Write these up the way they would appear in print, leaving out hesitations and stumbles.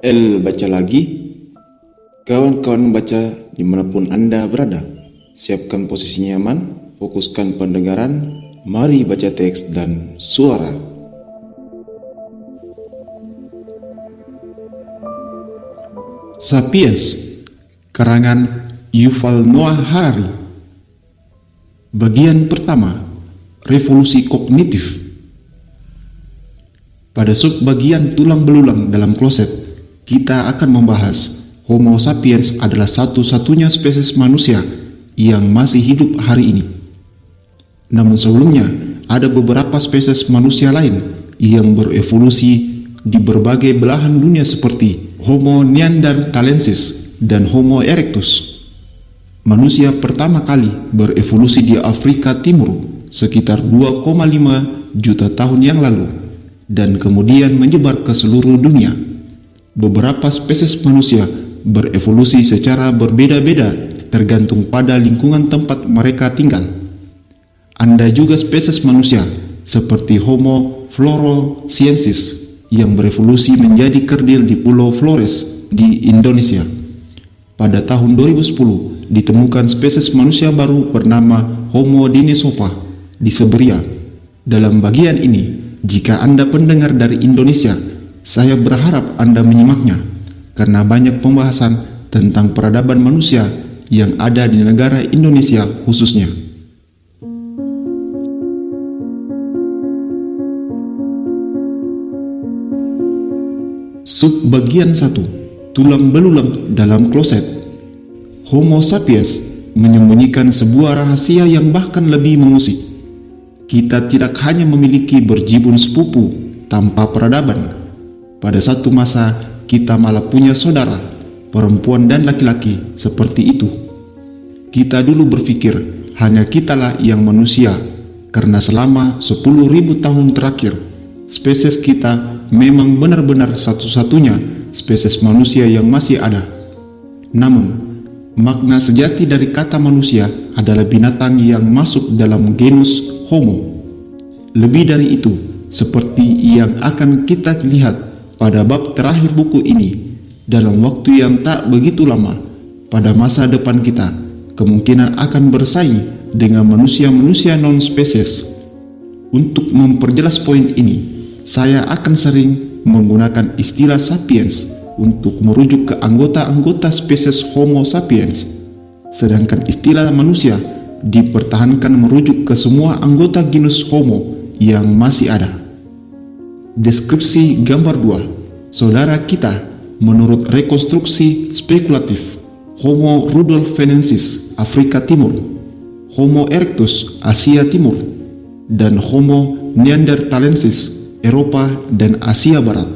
Baca lagi. Kawan-kawan baca dimanapun Anda berada. Siapkan posisi nyaman, fokuskan pendengaran, mari baca teks dan suara. Sapiens, karangan Yuval Noah Harari. Bagian pertama, revolusi kognitif. Pada subbagian tulang belulang dalam kloset, kita akan membahas Homo sapiens adalah satu-satunya spesies manusia yang masih hidup hari ini. Namun sebelumnya, ada beberapa spesies manusia lain yang berevolusi di berbagai belahan dunia seperti Homo neanderthalensis dan Homo erectus. Manusia pertama kali berevolusi di Afrika Timur sekitar 2,5 juta tahun yang lalu dan kemudian menyebar ke seluruh dunia. Beberapa spesies manusia berevolusi secara berbeda-beda tergantung pada lingkungan tempat mereka tinggal. Ada juga spesies manusia seperti Homo floresiensis yang berevolusi menjadi kerdil di Pulau Flores di Indonesia. Pada tahun 2010 ditemukan spesies manusia baru bernama Homo denisova di Siberia. Dalam bagian ini, jika Anda pendengar dari Indonesia, saya berharap Anda menyimaknya karena banyak pembahasan tentang peradaban manusia yang ada di negara Indonesia khususnya. Subbagian 1, tulang belulang dalam kloset. Homo sapiens menyembunyikan sebuah rahasia yang bahkan lebih mengusik. Kita tidak hanya memiliki berjibun sepupu tanpa peradaban. Pada satu masa, kita malah punya saudara, perempuan dan laki-laki seperti itu. Kita dulu berpikir hanya kitalah yang manusia, karena selama 10.000 tahun terakhir, spesies kita memang benar-benar satu-satunya spesies manusia yang masih ada. Namun, makna sejati dari kata manusia adalah binatang yang masuk dalam genus Homo. Lebih dari itu, seperti yang akan kita lihat pada bab terakhir buku ini, dalam waktu yang tak begitu lama, pada masa depan kita kemungkinan akan bersaing dengan manusia-manusia non-spesies. Untuk memperjelas poin ini, saya akan sering menggunakan istilah sapiens untuk merujuk ke anggota-anggota spesies Homo sapiens, sedangkan istilah manusia dipertahankan merujuk ke semua anggota genus Homo yang masih ada. Deskripsi gambar 2. Saudara kita menurut rekonstruksi spekulatif Homo rudolfensis Afrika Timur, Homo erectus Asia Timur, dan Homo neanderthalensis Eropa dan Asia Barat.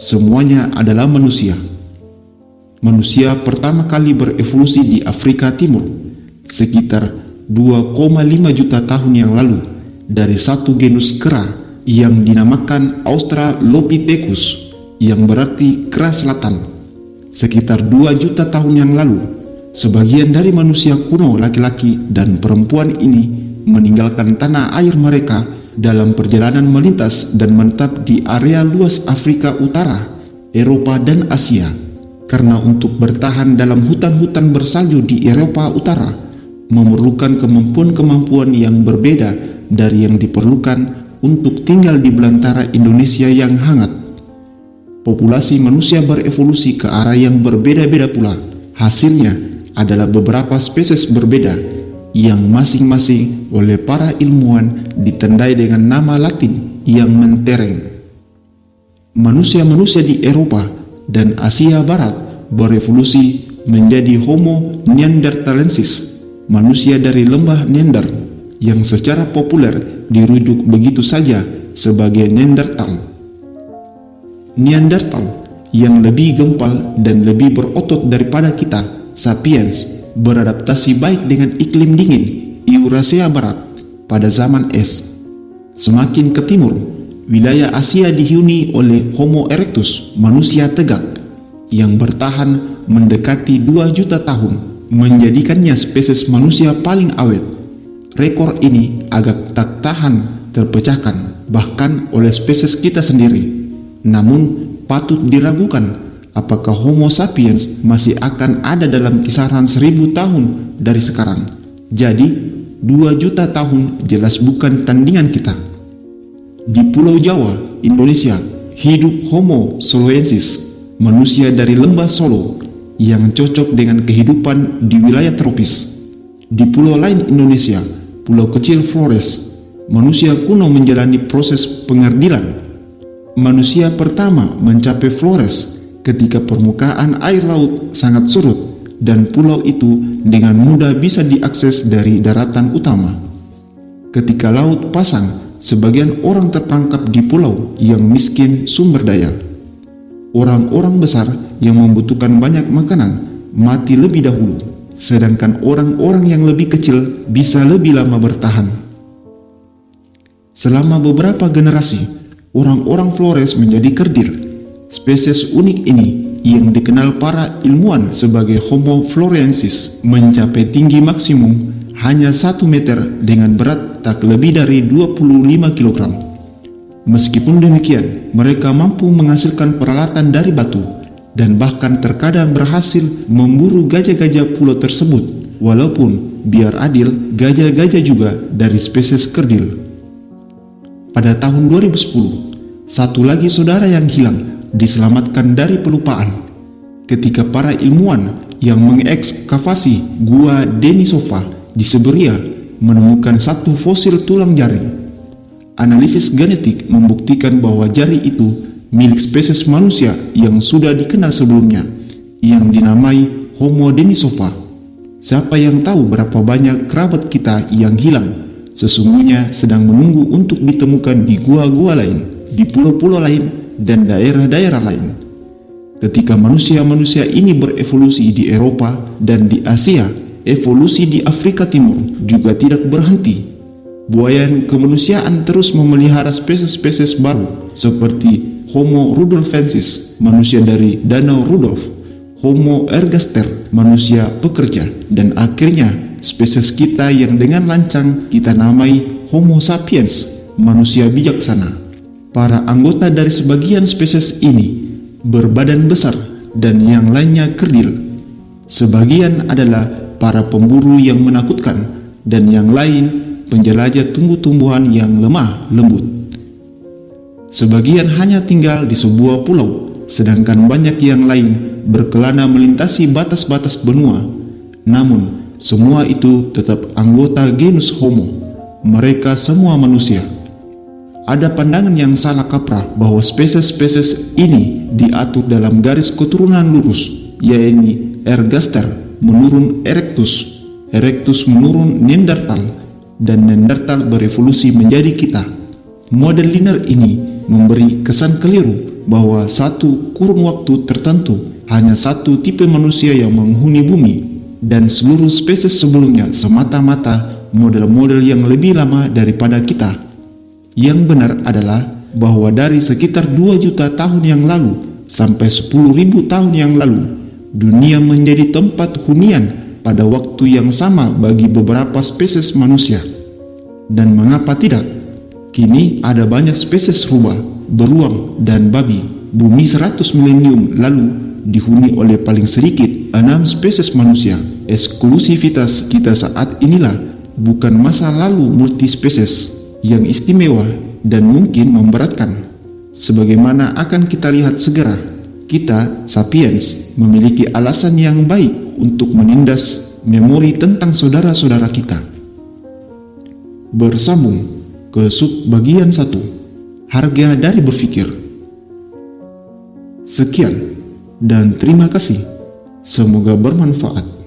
Semuanya adalah manusia. Manusia pertama kali berevolusi di Afrika Timur sekitar 2,5 juta tahun yang lalu dari satu genus kera yang dinamakan Australopithecus, yang berarti kera selatan. Sekitar 2 juta tahun yang lalu, sebagian dari manusia kuno laki-laki dan perempuan ini meninggalkan tanah air mereka dalam perjalanan melintas dan menetap di area luas Afrika Utara, Eropa dan Asia. Karena untuk bertahan dalam hutan-hutan bersalju di Eropa Utara memerlukan kemampuan-kemampuan yang berbeda dari yang diperlukan untuk tinggal di belantara Indonesia yang hangat. Populasi manusia berevolusi ke arah yang berbeda-beda pula. Hasilnya adalah beberapa spesies berbeda yang masing-masing oleh para ilmuwan ditandai dengan nama Latin yang mentereng. Manusia-manusia di Eropa dan Asia Barat berevolusi menjadi Homo neanderthalensis, manusia dari lembah Neander, yang secara populer dirujuk begitu saja sebagai Neanderthal. Neanderthal yang lebih gempal dan lebih berotot daripada kita, sapiens, beradaptasi baik dengan iklim dingin Eurasia Barat pada zaman es. Semakin ke timur, wilayah Asia dihuni oleh Homo erectus, manusia tegak, yang bertahan mendekati 2 juta tahun, menjadikannya spesies manusia paling awet. Rekor ini agak tak tahan terpecahkan bahkan oleh spesies kita sendiri. Namun patut diragukan apakah Homo sapiens masih akan ada dalam kisaran 1000 tahun dari sekarang. Jadi 2 juta tahun jelas bukan tandingan kita. Di Pulau Jawa, Indonesia, hidup Homo soloensis, manusia dari lembah Solo yang cocok dengan kehidupan di wilayah tropis. Di pulau lain Indonesia, Pulau Kecil Flores, manusia kuno menjalani proses pengerdilan. Manusia pertama mencapai Flores ketika permukaan air laut sangat surut dan pulau itu dengan mudah bisa diakses dari daratan utama. Ketika laut pasang, sebagian orang terperangkap di pulau yang miskin sumber daya. Orang-orang besar yang membutuhkan banyak makanan mati lebih dahulu, sedangkan orang-orang yang lebih kecil bisa lebih lama bertahan. Selama beberapa generasi, orang-orang Flores menjadi kerdil. Spesies unik ini yang dikenal para ilmuwan sebagai Homo florensis mencapai tinggi maksimum hanya 1 meter dengan berat tak lebih dari 25 kg. Meskipun demikian, mereka mampu menghasilkan peralatan dari batu dan bahkan terkadang berhasil memburu gajah-gajah pulau tersebut, walaupun biar adil, gajah-gajah juga dari spesies kerdil. Pada tahun 2010, satu lagi saudara yang hilang diselamatkan dari pelupaan ketika para ilmuwan yang mengekskavasi Gua Denisova di Siberia menemukan satu fosil tulang jari. Analisis genetik membuktikan bahwa jari itu milik spesies manusia yang sudah dikenal sebelumnya, yang dinamai Homo Denisova. Siapa yang tahu berapa banyak kerabat kita yang hilang sesungguhnya sedang menunggu untuk ditemukan di gua-gua lain, di pulau-pulau lain, dan daerah-daerah lain. Ketika manusia-manusia ini berevolusi di Eropa dan di Asia, evolusi di Afrika Timur juga tidak berhenti. Buayan kemanusiaan terus memelihara spesies-spesies baru seperti Homo rudolfensis, manusia dari Danau Rudolf, Homo ergaster, manusia pekerja, dan akhirnya spesies kita yang dengan lancang kita namai Homo sapiens, manusia bijaksana. Para anggota dari sebagian spesies ini berbadan besar dan yang lainnya kerdil. Sebagian adalah para pemburu yang menakutkan dan yang lain penjelajah tumbuh-tumbuhan yang lemah lembut. Sebagian hanya tinggal di sebuah pulau, sedangkan banyak yang lain berkelana melintasi batas-batas benua. Namun semua itu tetap anggota genus Homo. Mereka semua manusia. Ada pandangan yang salah kaprah bahwa spesies-spesies ini diatur dalam garis keturunan lurus, yaitu ergaster menurun erectus, erectus menurun Neanderthal, dan Neanderthal berevolusi menjadi kita. Model linear ini memberi kesan keliru bahwa satu kurun waktu tertentu hanya satu tipe manusia yang menghuni bumi, dan seluruh spesies sebelumnya semata-mata model-model yang lebih lama daripada kita. Yang benar adalah bahwa dari sekitar 2 juta tahun yang lalu sampai 10.000 tahun yang lalu, dunia menjadi tempat hunian pada waktu yang sama bagi beberapa spesies manusia. Dan mengapa tidak? Kini ada banyak spesies rubah, beruang, dan babi. Bumi 100 milenium lalu dihuni oleh paling sedikit 6 spesies manusia. Eksklusivitas kita saat inilah bukan masa lalu multispesies yang istimewa dan mungkin memberatkan. Sebagaimana akan kita lihat segera, kita, sapiens, memiliki alasan yang baik untuk menindas memori tentang saudara-saudara kita. Bersambung ke sub bagian 1, harga dari berpikir. Sekian dan terima kasih. Semoga bermanfaat.